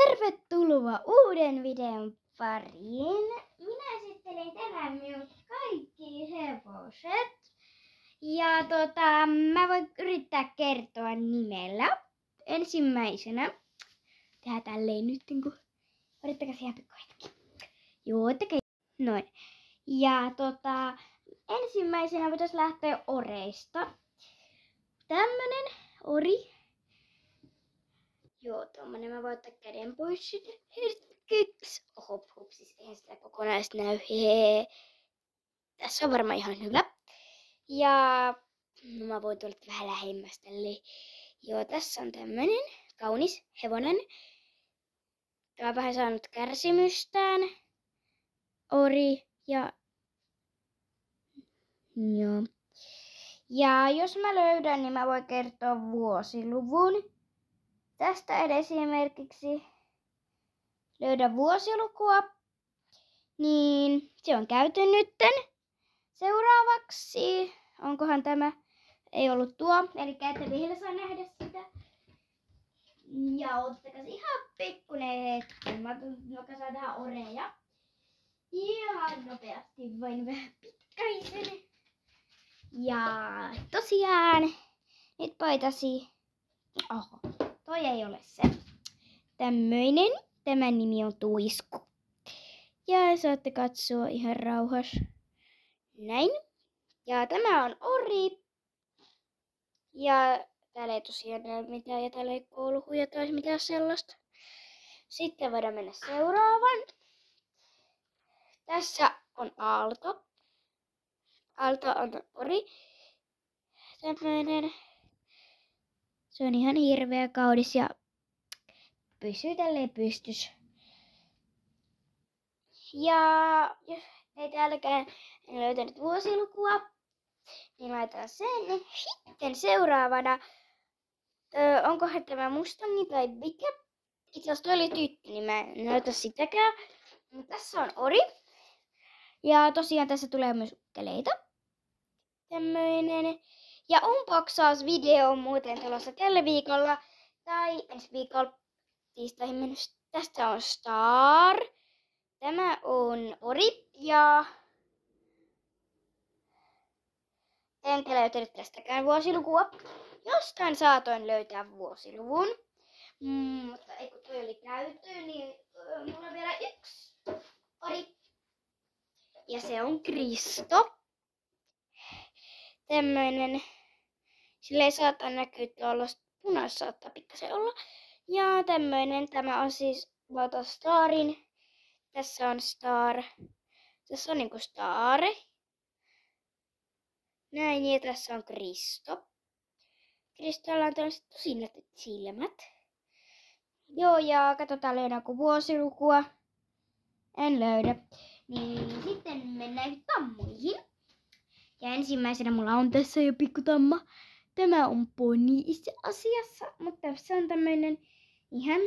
Tervetuloa uuden videon pariin. Minä esittelen tänään minun kaikki hevoset. Ja mä voin yrittää kertoa nimellä. Ensimmäisenä tehdään tälleen nyt, kun odottakaa siihen pikku hetki. Joo, tekee noin. Ja ensimmäisenä pitäisi lähteä oreista. Tämmönen ori. Joo, tommonen mä voin ottaa käden pois sitten hetkeksi. Hop, siis eihän sitä kokonaista näy. Hee. Tässä on varmaan ihan hyvä. Ja no mä voin tulla vähän lähemmäs tälleen. Joo, tässä on tämmönen kaunis hevonen. Tää on vähän saanut kärsimystään. Ori ja joo. Ja jos mä löydän, niin mä voin kertoa vuosiluvun. Tästä esimerkiksi löydä vuosilukua, niin se on käyty nytten. Seuraavaksi, onkohan tämä, ei ollut tuo, eli ette vielä saa nähdä sitä. Ja ottakaa ihan pikkuinen hetki, mä saa tähän oreja. Ihan nopeasti, vain vähän pikkaisen. Ja tosiaan, nyt paitasi, oho. Toi ei ole se. Tämmöinen. Tämän nimi on Tuisku. Ja saatte katsoa ihan rauhassa. Näin. Ja tämä on ori. Ja täällä ei tosiaan näy mitään. Ja täällä ei kouluhuja tai mitään sellaista. Sitten voidaan mennä seuraavaan. Tässä on Aalto. Aalto on ori. Tämmöinen. Se on ihan hirveä kaunis ja pysyy tälleen pystys. Ja jos ei täälläkään löytänyt vuosilukua, niin laitetaan sen. Sitten seuraavana, onkohan tämä mustangi tai mikä? Itse asiassa toi oli tyttö, niin mä en näytä sitäkään. Tässä on ori. Ja tosiaan tässä tulee myös ukkeleita. Tämmöinen. Ja unboxausvideo on muuten tulossa tällä viikolla. Tai ensi viikolla tiistaihin mennessä. Tästä on Star. Tämä on ori. Ja enkä löytänyt tästäkään vuosilukua. Jostain saatoin löytää vuosiluvun. Mutta ei kun toi oli käyty, niin mulla on vielä yksi ori. Ja se on Kristo. Tämmöinen. Sillä ei saata näkyä tuolla punaista, saattaa pikkasen olla. Ja tämmöinen. Tämä on siis Vata Starin. Tässä on Star. Tässä on niinku Star. Näin, ja tässä on Kristo. Kristolla on tällaiset tosi nätit silmät. Joo, ja katsotaan löydäänkö vuosilukua. En löydä. Niin sitten mennään tammuihin. Ja ensimmäisenä mulla on tässä jo pikkutamma. Tämä on poni itse asiassa, mutta tässä on tämmöinen ihan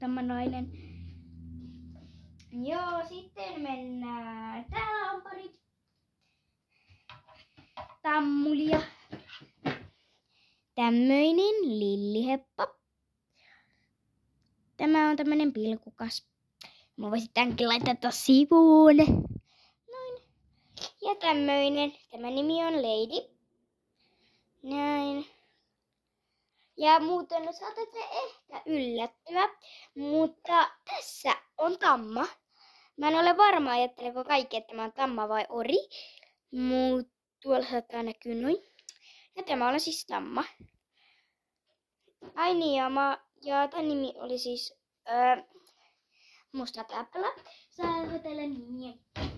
tammanainen. Joo, sitten mennään. Täällä on pari tammulia. Tämmöinen lilliheppa. Tämä on tämmöinen pilkukas. Mä voisin tämänkin laittaa taas sivuun. Noin. Ja tämmöinen. Tämä nimi on Lady. Näin. Ja muuten saatatte ehkä yllättyä, mutta tässä on tamma. Mä en ole varma, ajatteleeko kaikki, että tämä on tamma vai ori. Mutta tuolla saattaa näkyä noin. Ja tämä on siis tamma. Ai niin, ja tämän nimi oli siis Musta Täppälä. Saanko teillä nimiä?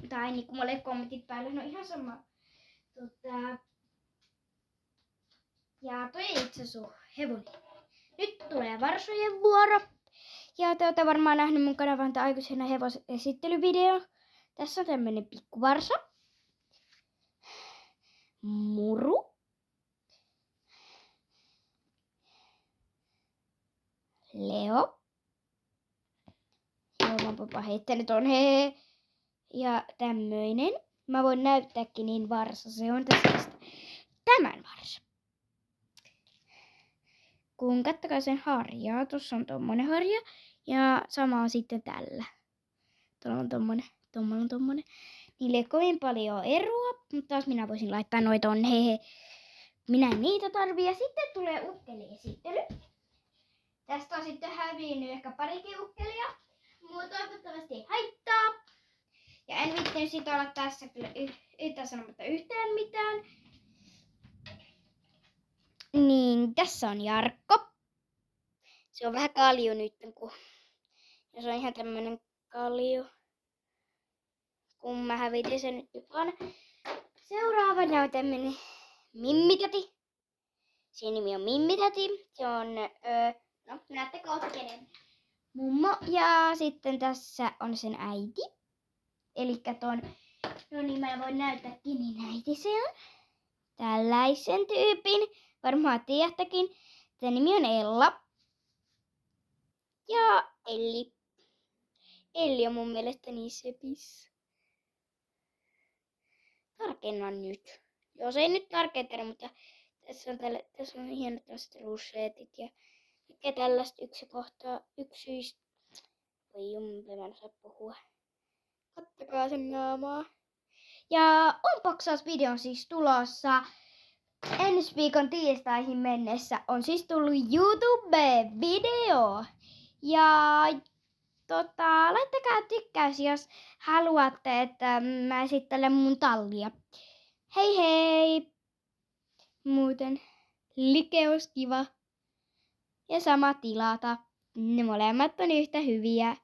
Tai niin kuin mulla ei kommentit päällä, no ihan sama. Ja toi ei itse asiassa hevonen. Nyt tulee varsojen vuoro. Ja te olette varmaan nähnyt mun kanavan tai aikuisena hevosesittelyvideo. Tässä on tämmönen pikkuvarsa. Muru. Leo. Joo, mä heittänyt on hee. Ja tämmöinen. Mä voin näyttääkin niin varsa. Se on tässä tämän varsa. kun kattokaa sen harjaa. Tuossa on tommonen harja ja sama on sitten tällä. Tuolla on tommonen. Niillä ei ole kovin paljon eroa, mutta taas minä voisin laittaa noita tonne. Minä en niitä tarvii. Ja sitten tulee ukkeli-esittely. Tästä on sitten hävinnyt ehkä parikin ukkelia, mutta toivottavasti ei haittaa. Ja en viittinyt siitä olla tässä kyllä yhtään sanomatta yhtään mitään. Niin, tässä on Jarkko. Se on vähän kalju nyt, ja se on ihan tämmönen kalju. Kun mä hävitin sen nyt mukana. Seuraavana on tämmönen Mimmitäti. Sen nimi on Mimmitäti. Se on, no näette kohta kenen mummo. Ja sitten tässä on sen äiti. Elikkä no niin mä voin näyttää kenen äiti se on. Tällaisen tyypin. Varmaan tiedättekin. Sen nimi on Ella. Ja Elli. Elli on mun mielestä niin sepis. Tarkennan nyt. Jos ei nyt tarkentele, mutta tässä on hienot tällaiset russeetit ja tällaista yksisyistä. Voi jumpe, mä en osaa puhua. Kattakaa sen naamaa. Ja unboxausvideo on siis tulossa ensi viikon tiistaihin mennessä. On siis tullut YouTube-video. Ja laittakaa tykkäys, jos haluatte, että mä esittelen mun tallia. Hei hei! Muuten likeus kiva. Ja sama tilata. Ne molemmat on yhtä hyviä.